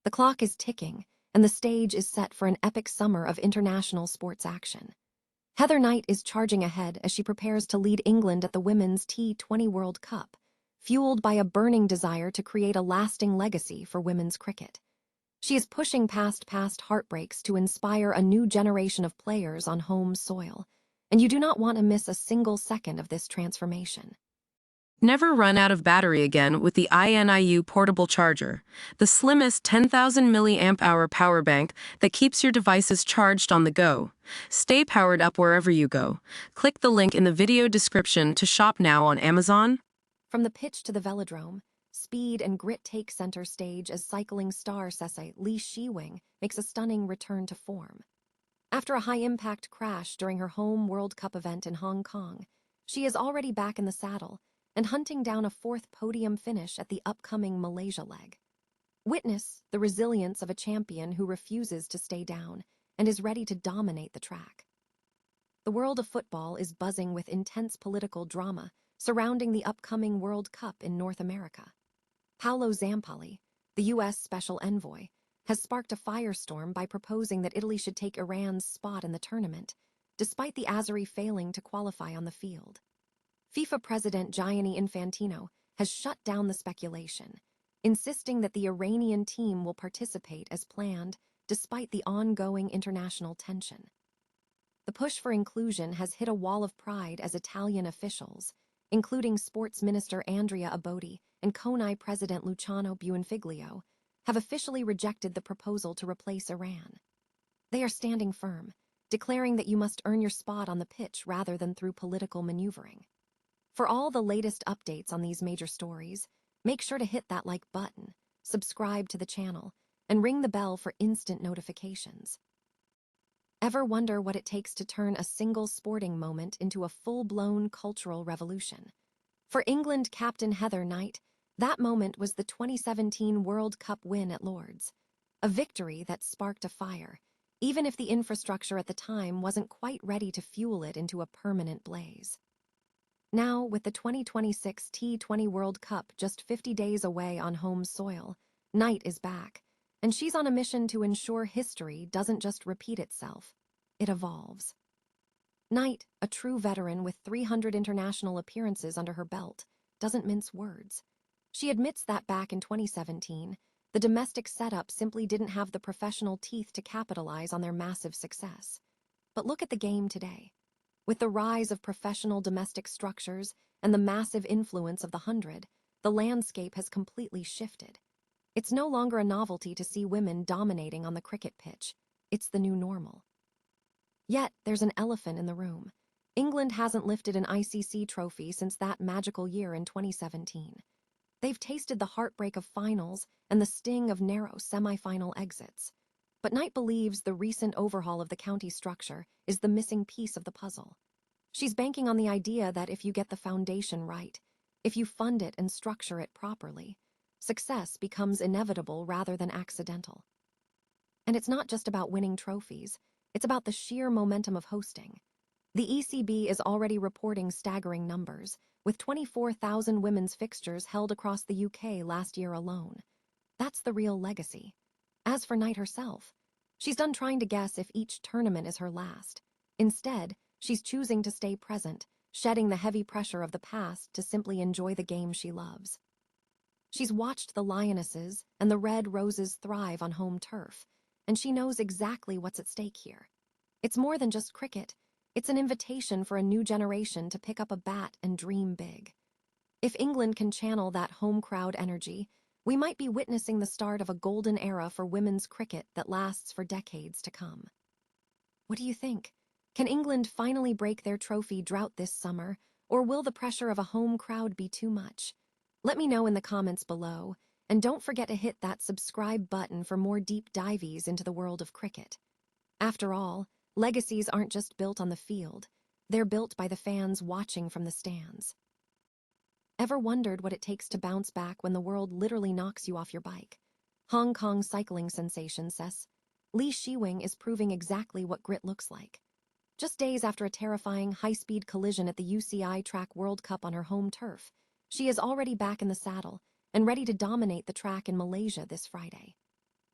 The clock is ticking, and the stage is set for an epic summer of international sports action. Heather Knight is charging ahead as she prepares to lead England at the Women's T20 World Cup, fueled by a burning desire to create a lasting legacy for women's cricket. She is pushing past heartbreaks to inspire a new generation of players on home soil, and you do not want to miss a single second of this transformation. Never run out of battery again with the INIU portable charger, the slimmest 10,000 mAh power bank that keeps your devices charged on the go. Stay powered up wherever you go. Click the link in the video description to shop now on Amazon. From the pitch to the velodrome, speed and grit take center stage as cycling star Ceci Lee makes a stunning return to form. After a high-impact crash during her home World Cup event in Hong Kong, she is already back in the saddle and hunting down a fourth podium finish at the upcoming Malaysia leg. Witness the resilience of a champion who refuses to stay down and is ready to dominate the track. The world of football is buzzing with intense political drama surrounding the upcoming World Cup in North America. Paolo Zampalli, the U.S. Special Envoy, has sparked a firestorm by proposing that Italy should take Iran's spot in the tournament, despite the Azeri failing to qualify on the field. FIFA President Gianni Infantino has shut down the speculation, insisting that the Iranian team will participate as planned despite the ongoing international tension. The push for inclusion has hit a wall of pride as Italian officials, including Sports Minister Andrea Abodi and CONI President Luciano Buonfiglio, have officially rejected the proposal to replace Iran. They are standing firm, declaring that you must earn your spot on the pitch rather than through political maneuvering. For all the latest updates on these major stories, make sure to hit that like button, subscribe to the channel, and ring the bell for instant notifications. Ever wonder what it takes to turn a single sporting moment into a full-blown cultural revolution? For England captain Heather Knight, that moment was the 2017 World Cup win at Lord's, a victory that sparked a fire, even if the infrastructure at the time wasn't quite ready to fuel it into a permanent blaze. Now, with the 2026 T20 World Cup just 50 days away on home soil, Knight is back, and she's on a mission to ensure history doesn't just repeat itself, it evolves. Knight, a true veteran with 300 international appearances under her belt, doesn't mince words. She admits that back in 2017, the domestic setup simply didn't have the professional teeth to capitalize on their massive success. But look at the game today. With the rise of professional domestic structures and the massive influence of the 100, the landscape has completely shifted. It's no longer a novelty to see women dominating on the cricket pitch. It's the new normal. Yet, there's an elephant in the room. England hasn't lifted an ICC trophy since that magical year in 2017. They've tasted the heartbreak of finals and the sting of narrow semi-final exits. But Knight believes the recent overhaul of the county structure is the missing piece of the puzzle. She's banking on the idea that if you get the foundation right, if you fund it and structure it properly, success becomes inevitable rather than accidental. And it's not just about winning trophies, it's about the sheer momentum of hosting. The ECB is already reporting staggering numbers, with 24,000 women's fixtures held across the UK last year alone. That's the real legacy. As for Knight herself, she's done trying to guess if each tournament is her last. Instead, she's choosing to stay present, shedding the heavy pressure of the past to simply enjoy the game she loves. She's watched the Lionesses and the Red Roses thrive on home turf, and she knows exactly what's at stake here. It's more than just cricket. It's an invitation for a new generation to pick up a bat and dream big. If England can channel that home crowd energy, we might be witnessing the start of a golden era for women's cricket that lasts for decades to come. What do you think? Can England finally break their trophy drought this summer, or will the pressure of a home crowd be too much? Let me know in the comments below, and don't forget to hit that subscribe button for more deep dives into the world of cricket. After all, legacies aren't just built on the field, they're built by the fans watching from the stands. Ever wondered what it takes to bounce back when the world literally knocks you off your bike? Hong Kong cycling sensation Ceci Lee is proving exactly what grit looks like. Just days after a terrifying high-speed collision at the UCI Track World Cup on her home turf, she is already back in the saddle and ready to dominate the track in Malaysia this Friday.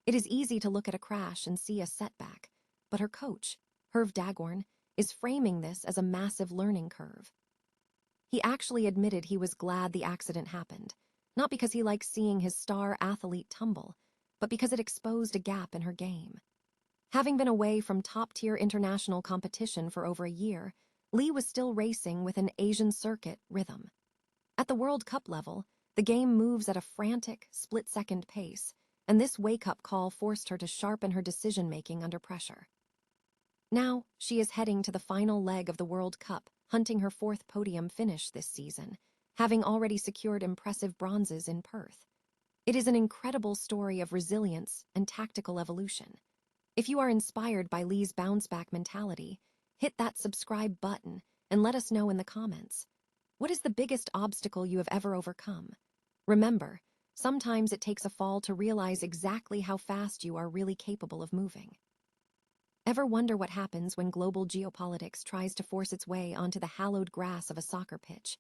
It is easy to look at a crash and see a setback, but her coach, Hervé Dagorn, is framing this as a massive learning curve. He actually admitted he was glad the accident happened, not because he likes seeing his star athlete tumble, but because it exposed a gap in her game. Having been away from top-tier international competition for over a year, Lee was still racing with an Asian circuit rhythm. At the World Cup level, the game moves at a frantic, split-second pace, and this wake-up call forced her to sharpen her decision-making under pressure. Now, she is heading to the final leg of the World Cup, hunting her 4th podium finish this season, having already secured impressive bronzes in Perth. It is an incredible story of resilience and tactical evolution. If you are inspired by Lee's bounce-back mentality, hit that subscribe button and let us know in the comments. What is the biggest obstacle you have ever overcome? Remember, sometimes it takes a fall to realize exactly how fast you are really capable of moving. Ever wonder what happens when global geopolitics tries to force its way onto the hallowed grass of a soccer pitch?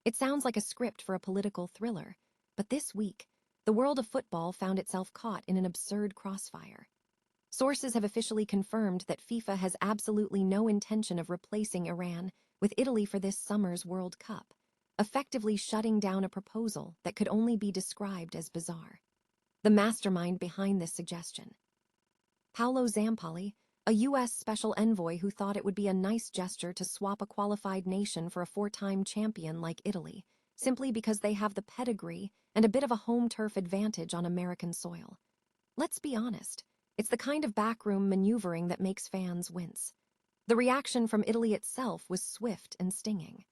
It sounds like a script for a political thriller, but this week, the world of football found itself caught in an absurd crossfire. Sources have officially confirmed that FIFA has absolutely no intention of replacing Iran with Italy for this summer's World Cup, effectively shutting down a proposal that could only be described as bizarre. The mastermind behind this suggestion: Paolo Zampalli, a U.S. special envoy who thought it would be a nice gesture to swap a qualified nation for a 4-time champion like Italy, simply because they have the pedigree and a bit of a home turf advantage on American soil. Let's be honest, it's the kind of backroom maneuvering that makes fans wince. The reaction from Italy itself was swift and stinging.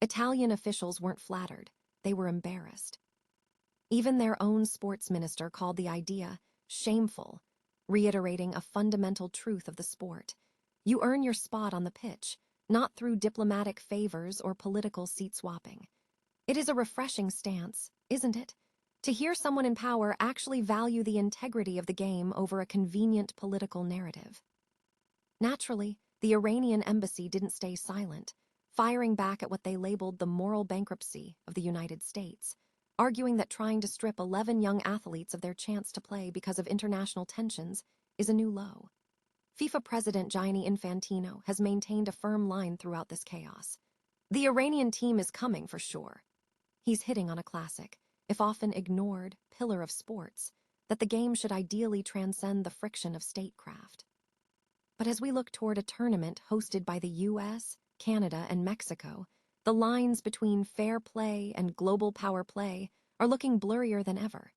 Italian officials weren't flattered, they were embarrassed. Even their own sports minister called the idea shameful, reiterating a fundamental truth of the sport. You earn your spot on the pitch, not through diplomatic favors or political seat-swapping. It is a refreshing stance, isn't it? To hear someone in power actually value the integrity of the game over a convenient political narrative. Naturally, the Iranian embassy didn't stay silent, firing back at what they labeled the moral bankruptcy of the United States, arguing that trying to strip 11 young athletes of their chance to play because of international tensions is a new low. FIFA President Gianni Infantino has maintained a firm line throughout this chaos. The Iranian team is coming for sure. He's hitting on a classic, if often ignored, pillar of sports, that the game should ideally transcend the friction of statecraft. But as we look toward a tournament hosted by the US, Canada, and Mexico, the lines between fair play and global power play are looking blurrier than ever.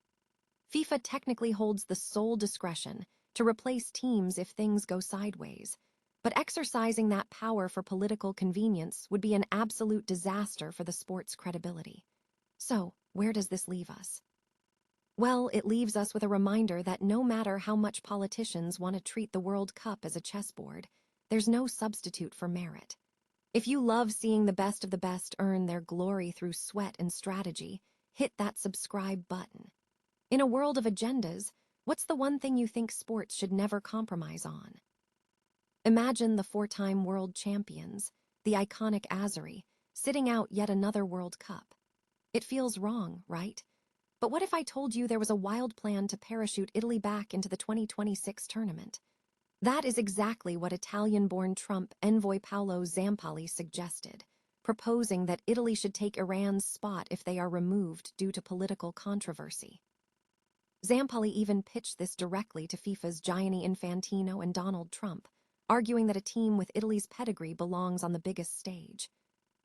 FIFA technically holds the sole discretion to replace teams if things go sideways, but exercising that power for political convenience would be an absolute disaster for the sport's credibility. So, where does this leave us? Well, it leaves us with a reminder that no matter how much politicians want to treat the World Cup as a chessboard, there's no substitute for merit. If you love seeing the best of the best earn their glory through sweat and strategy, hit that subscribe button. In a world of agendas, what's the one thing you think sports should never compromise on? Imagine the 4-time world champions, the iconic Azzurri, sitting out yet another World Cup. It feels wrong, right? But what if I told you there was a wild plan to parachute Italy back into the 2026 tournament? That is exactly what Italian-born Trump envoy Paolo Zampalli suggested, proposing that Italy should take Iran's spot if they are removed due to political controversy. Zampalli even pitched this directly to FIFA's Gianni Infantino and Donald Trump, arguing that a team with Italy's pedigree belongs on the biggest stage.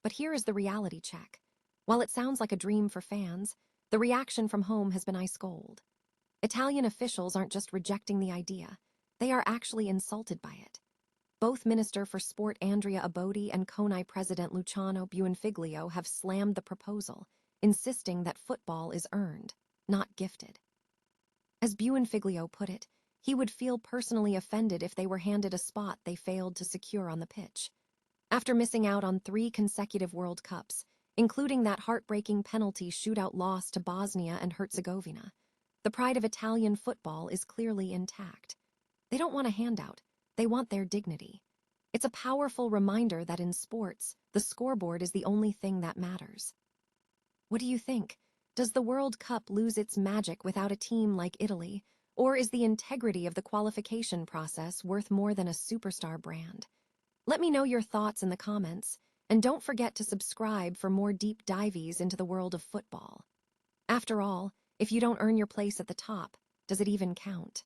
But here is the reality check. While it sounds like a dream for fans, the reaction from home has been ice cold. Italian officials aren't just rejecting the idea, they are actually insulted by it. Both Minister for Sport Andrea Abodi and CONI President Luciano Buonfiglio have slammed the proposal, insisting that football is earned, not gifted. As Buonfiglio put it, he would feel personally offended if they were handed a spot they failed to secure on the pitch. After missing out on 3 consecutive World Cups, including that heartbreaking penalty shootout loss to Bosnia and Herzegovina, the pride of Italian football is clearly intact. They don't want a handout, they want their dignity. It's a powerful reminder that in sports, the scoreboard is the only thing that matters. What do you think? Does the World Cup lose its magic without a team like Italy, Or is the integrity of the qualification process worth more than a superstar brand? Let me know your thoughts in the comments, and don't forget to subscribe for more deep dives into the world of football. After all, if you don't earn your place at the top, does it even count?